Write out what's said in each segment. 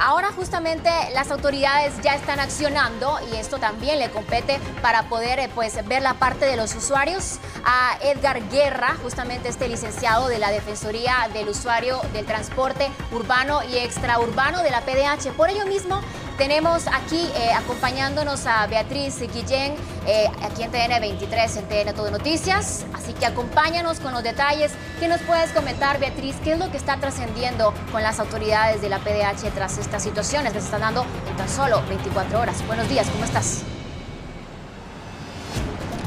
Ahora justamente las autoridades ya están accionando y esto también le compete para poder ver la parte de los usuarios. A Edgar Guerra, justamente este licenciado de la Defensoría del Usuario del Transporte Urbano y Extraurbano de la PDH. Por ello mismo tenemos aquí acompañándonos a Beatriz Guillén, aquí en TN23, en TN Todo Noticias. Así que acompáñanos con los detalles. ¿Qué nos puedes comentar, Beatriz? ¿Qué es lo que está trascendiendo con las autoridades de la PDH tras estas situaciones que se están dando en tan solo 24 horas? Buenos días, ¿cómo estás?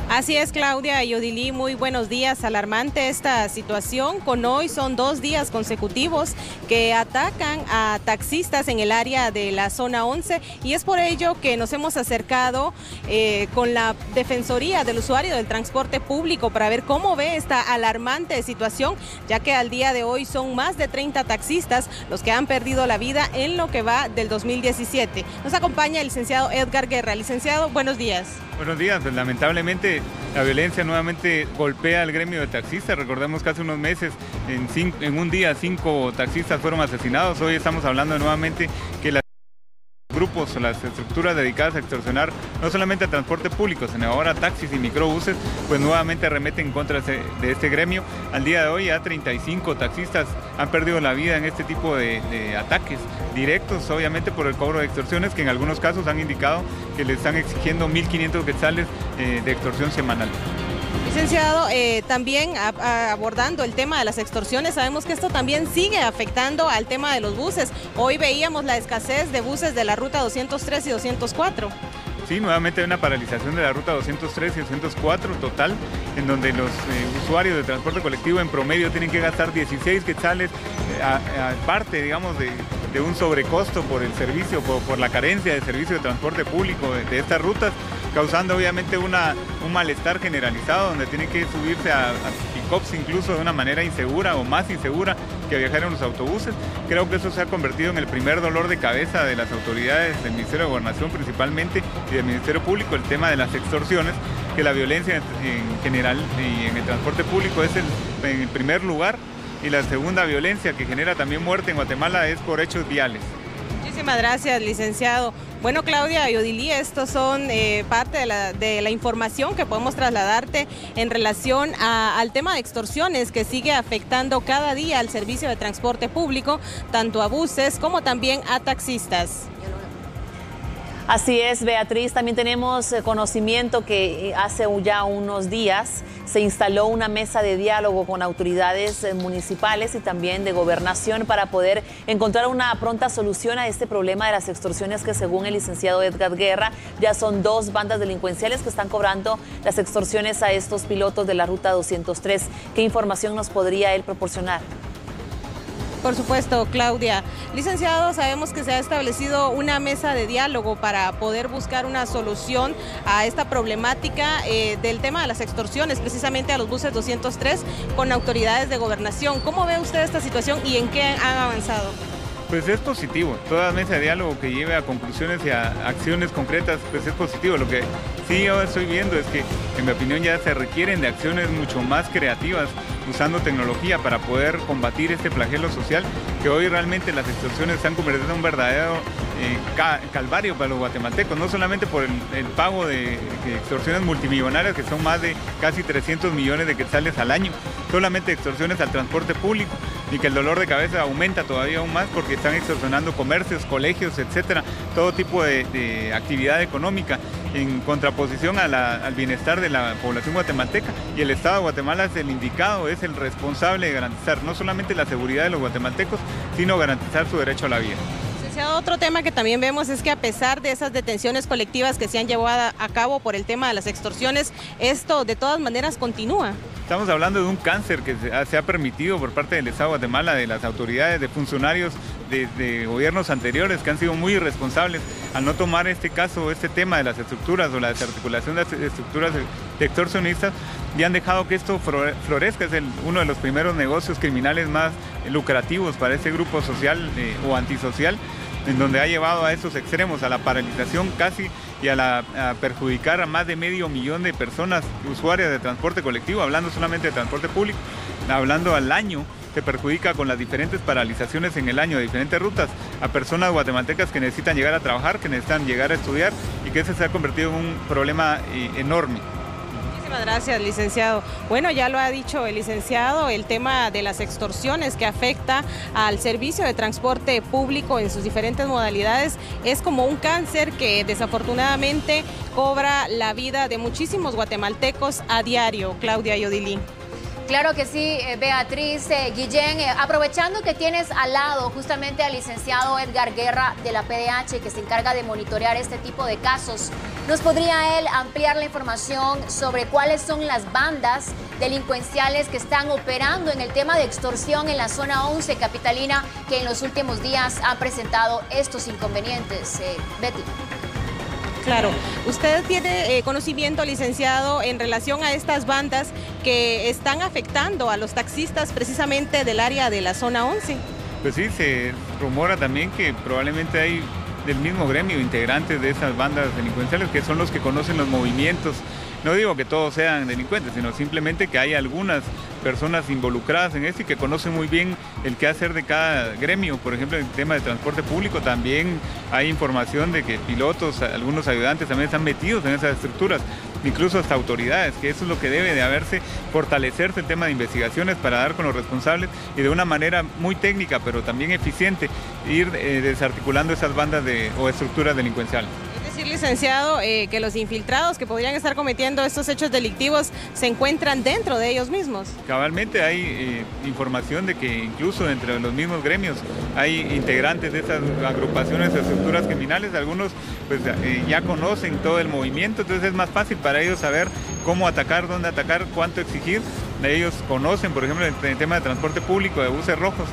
Así es, Claudia y Odilí, muy buenos días. Alarmante esta situación. Con hoy son 2 días consecutivos que atacan a taxistas en el área de la zona 11 y es por ello que nos hemos acercado con la Defensoría del Usuario del Transporte Público para ver cómo ve esta alarmante situación, ya que al día de hoy son más de 30 taxistas los que han perdido la vida en lo que va del 2017. Nos acompaña el licenciado Edgar Guerra. Licenciado, buenos días. Buenos días. Pues, lamentablemente la violencia nuevamente golpea al gremio de taxistas. Recordemos que hace unos meses, en un día, 5 taxistas fueron asesinados. Hoy estamos hablando nuevamente que los grupos o las estructuras dedicadas a extorsionar no solamente a transporte público, sino ahora a taxis y microbuses, pues nuevamente arremeten en contra de este gremio. Al día de hoy ya 35 taxistas han perdido la vida en este tipo de ataques directos, obviamente por el cobro de extorsiones, que en algunos casos han indicado que le están exigiendo 1.500 quetzales de extorsión semanal. Licenciado, también abordando el tema de las extorsiones, sabemos que esto también sigue afectando al tema de los buses. Hoy veíamos la escasez de buses de la ruta 203 y 204. Sí, nuevamente hay una paralización de la ruta 203 y 204 total, en donde los usuarios de transporte colectivo en promedio tienen que gastar 16 quetzales, aparte, digamos, de un sobrecosto por el servicio, por la carencia de servicio de transporte público de estas rutas, causando obviamente un malestar generalizado, donde tienen que subirse a pick-ups incluso de una manera insegura o más insegura que viajar en los autobuses. Creo que eso se ha convertido en el primer dolor de cabeza de las autoridades del Ministerio de Gobernación principalmente y del Ministerio Público, el tema de las extorsiones, que la violencia en general y en el transporte público es en el primer lugar, y la segunda violencia que genera también muerte en Guatemala es por hechos viales. Muchísimas gracias, licenciado. Bueno, Claudia y Odilí, estos son parte de la información que podemos trasladarte en relación al tema de extorsiones que sigue afectando cada día al servicio de transporte público, tanto a buses como también a taxistas. Así es, Beatriz. También tenemos conocimiento que hace ya unos días se instaló una mesa de diálogo con autoridades municipales y también de gobernación para poder encontrar una pronta solución a este problema de las extorsiones que, según el licenciado Edgar Guerra, ya son 2 bandas delincuenciales que están cobrando las extorsiones a estos pilotos de la ruta 203. ¿Qué información nos podría él proporcionar? Por supuesto, Claudia. Licenciado, sabemos que se ha establecido una mesa de diálogo para poder buscar una solución a esta problemática del tema de las extorsiones, precisamente a los buses 203, con autoridades de gobernación. ¿Cómo ve usted esta situación y en qué han avanzado? Pues es positivo, toda mesa de diálogo que lleve a conclusiones y a acciones concretas, pues es positivo. Lo que sí yo estoy viendo es que, en mi opinión, ya se requieren de acciones mucho más creativas, usando tecnología para poder combatir este flagelo social, que hoy realmente las extorsiones se han convertido en un verdadero calvario para los guatemaltecos, no solamente por el pago de extorsiones multimillonarias, que son más de casi 300 millones de quetzales al año, solamente extorsiones al transporte público, y que el dolor de cabeza aumenta todavía aún más porque están extorsionando comercios, colegios, etcétera, todo tipo de actividad económica, en contraposición al bienestar de la población guatemalteca, y el Estado de Guatemala es el indicado, es el responsable de garantizar no solamente la seguridad de los guatemaltecos, sino garantizar su derecho a la vida. Otro tema que también vemos es que a pesar de esas detenciones colectivas que se han llevado a cabo por el tema de las extorsiones, esto de todas maneras continúa. Estamos hablando de un cáncer que se ha permitido por parte del Estado de Guatemala, de las autoridades, de funcionarios de gobiernos anteriores que han sido muy irresponsables al no tomar este tema de las estructuras o la desarticulación de las estructuras de extorsionistas, y han dejado que esto florezca. Es uno de los primeros negocios criminales más lucrativos para este grupo social o antisocial, en donde ha llevado a esos extremos, a la paralización casi y a perjudicar a más de 500,000 de personas usuarias de transporte colectivo, hablando solamente de transporte público, hablando al año se perjudica con las diferentes paralizaciones en el año de diferentes rutas a personas guatemaltecas que necesitan llegar a trabajar, que necesitan llegar a estudiar y que ese se ha convertido en un problema enorme. Muchísimas gracias, licenciado. Bueno, ya lo ha dicho el licenciado, el tema de las extorsiones que afecta al servicio de transporte público en sus diferentes modalidades es como un cáncer que desafortunadamente cobra la vida de muchísimos guatemaltecos a diario. Claudia y Odilín. Claro que sí, Beatriz, Guillén, aprovechando que tienes al lado justamente al licenciado Edgar Guerra de la PDH que se encarga de monitorear este tipo de casos, ¿nos podría él ampliar la información sobre cuáles son las bandas delincuenciales que están operando en el tema de extorsión en la zona 11 capitalina que en los últimos días han presentado estos inconvenientes? Betty. Claro, usted tiene conocimiento, licenciado, en relación a estas bandas que están afectando a los taxistas precisamente del área de la zona 11. Pues sí, se rumora también que probablemente hay del mismo gremio integrantes de esas bandas delincuenciales que son los que conocen los movimientos. No digo que todos sean delincuentes, sino simplemente que hay algunas personas involucradas en esto y que conocen muy bien el quehacer de cada gremio. Por ejemplo, en el tema de transporte público también hay información de que pilotos, algunos ayudantes también están metidos en esas estructuras, incluso hasta autoridades, que eso es lo que debe de haberse, fortalecerse el tema de investigaciones para dar con los responsables y de una manera muy técnica, pero también eficiente, ir desarticulando esas bandas o estructuras delincuenciales. Es decir, licenciado, que los infiltrados que podrían estar cometiendo estos hechos delictivos se encuentran dentro de ellos mismos. Cabalmente hay información de que incluso entre los mismos gremios hay integrantes de esas agrupaciones o estructuras criminales. Algunos pues ya conocen todo el movimiento, entonces es más fácil para ellos saber cómo atacar, dónde atacar, cuánto exigir. Ellos conocen, por ejemplo, el tema de transporte público, de buses rojos,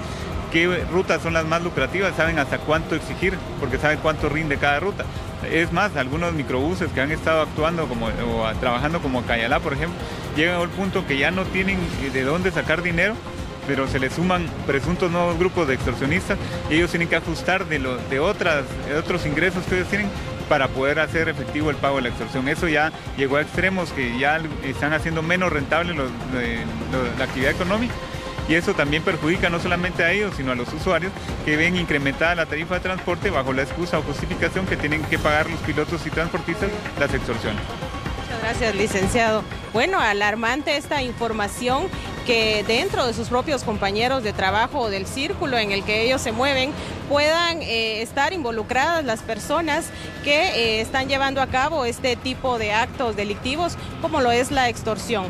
qué rutas son las más lucrativas, saben hasta cuánto exigir, porque saben cuánto rinde cada ruta. Es más, algunos microbuses que han estado actuando o trabajando como Cayalá, por ejemplo, llegan a un punto que ya no tienen de dónde sacar dinero, pero se les suman presuntos nuevos grupos de extorsionistas y ellos tienen que ajustar de otros ingresos que ellos tienen para poder hacer efectivo el pago de la extorsión. Eso ya llegó a extremos que ya están haciendo menos rentable la actividad económica. Y eso también perjudica no solamente a ellos, sino a los usuarios que ven incrementada la tarifa de transporte bajo la excusa o justificación que tienen que pagar los pilotos y transportistas las extorsiones. Muchas gracias, licenciado. Bueno, alarmante esta información que dentro de sus propios compañeros de trabajo o del círculo en el que ellos se mueven puedan estar involucradas las personas que están llevando a cabo este tipo de actos delictivos como lo es la extorsión.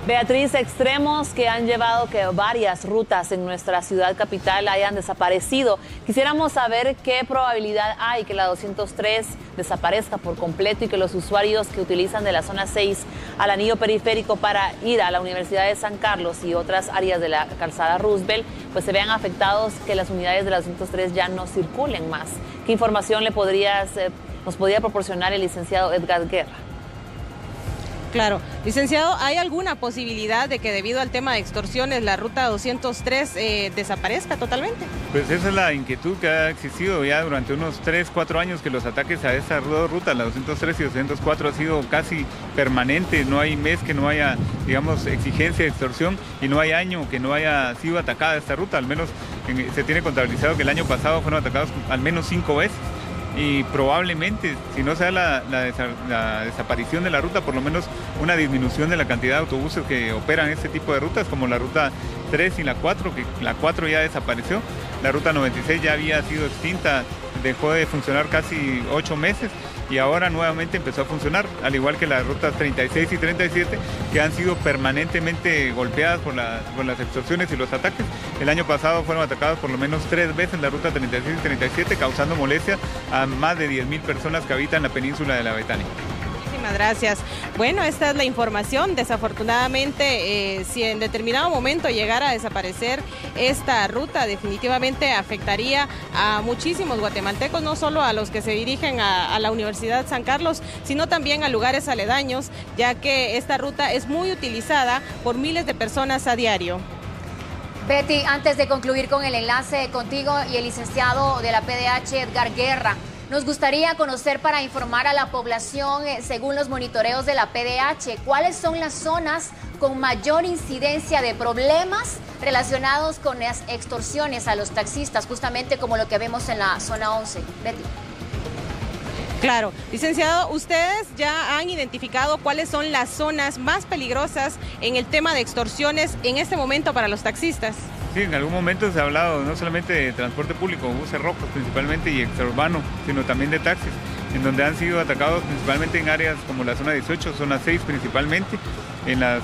Beatriz, extremos que han llevado que varias rutas en nuestra ciudad capital hayan desaparecido. Quisiéramos saber qué probabilidad hay que la 203 desaparezca por completo y que los usuarios que utilizan de la zona 6 al anillo periférico para ir a la Universidad de San Carlos y otras áreas de la calzada Roosevelt pues se vean afectados, que las unidades de la 203 ya no circulen más. ¿Qué información nos podría proporcionar el licenciado Edgar Guerra? Claro. Licenciado, ¿hay alguna posibilidad de que debido al tema de extorsiones la ruta 203 desaparezca totalmente? Pues esa es la inquietud que ha existido ya durante unos 3-4 años, que los ataques a esas dos rutas, la 203 y 204, ha sido casi permanente. No hay mes que no haya, digamos, exigencia de extorsión y no hay año que no haya sido atacada esta ruta. Al menos se tiene contabilizado que el año pasado fueron atacados al menos 5 veces. Y probablemente, si no se da la desaparición de la ruta, por lo menos una disminución de la cantidad de autobuses que operan este tipo de rutas, como la ruta 3 y la 4, que la 4 ya desapareció, la ruta 96 ya había sido extinta, dejó de funcionar casi 8 meses y ahora nuevamente empezó a funcionar, al igual que las rutas 36 y 37, que han sido permanentemente golpeadas por las extorsiones y los ataques. El año pasado fueron atacados por lo menos 3 veces la ruta 36 y 37, causando molestia a más de 10.000 personas que habitan la península de la Betania. Muchísimas gracias. Bueno, esta es la información. Desafortunadamente, si en determinado momento llegara a desaparecer esta ruta, definitivamente afectaría a muchísimos guatemaltecos, no solo a los que se dirigen a la Universidad San Carlos, sino también a lugares aledaños, ya que esta ruta es muy utilizada por miles de personas a diario. Betty, antes de concluir con el enlace contigo y el licenciado de la PDH, Edgar Guerra, Nos gustaría conocer para informar a la población, según los monitoreos de la PDH, cuáles son las zonas con mayor incidencia de problemas relacionados con las extorsiones a los taxistas, justamente como lo que vemos en la zona 11. Betty. Claro, licenciado, ustedes ya han identificado cuáles son las zonas más peligrosas en el tema de extorsiones en este momento para los taxistas. Sí, en algún momento se ha hablado no solamente de transporte público, buses rojos principalmente y extraurbano, sino también de taxis, en donde han sido atacados principalmente en áreas como la zona 18, zona 6 principalmente, en la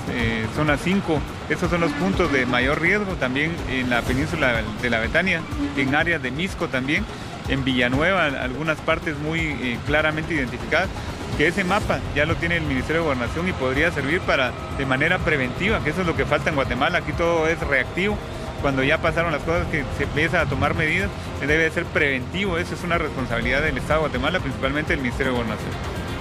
zona 5. Estos son los puntos de mayor riesgo, también en la península de la Betania, en áreas de Misco también, en Villanueva, algunas partes muy claramente identificadas, que ese mapa ya lo tiene el Ministerio de Gobernación y podría servir para de manera preventiva, que eso es lo que falta en Guatemala. Aquí todo es reactivo. Cuando ya pasaron las cosas, que se empieza a tomar medidas, debe ser preventivo. Eso es una responsabilidad del Estado de Guatemala, principalmente del Ministerio de Gobernación.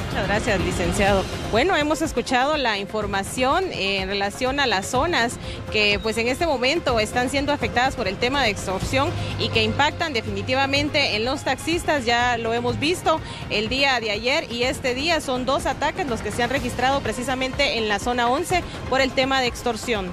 Muchas gracias, licenciado. Bueno, hemos escuchado la información en relación a las zonas que pues en este momento están siendo afectadas por el tema de extorsión y que impactan definitivamente en los taxistas. Ya lo hemos visto el día de ayer y este día son 2 ataques los que se han registrado precisamente en la zona 11 por el tema de extorsión.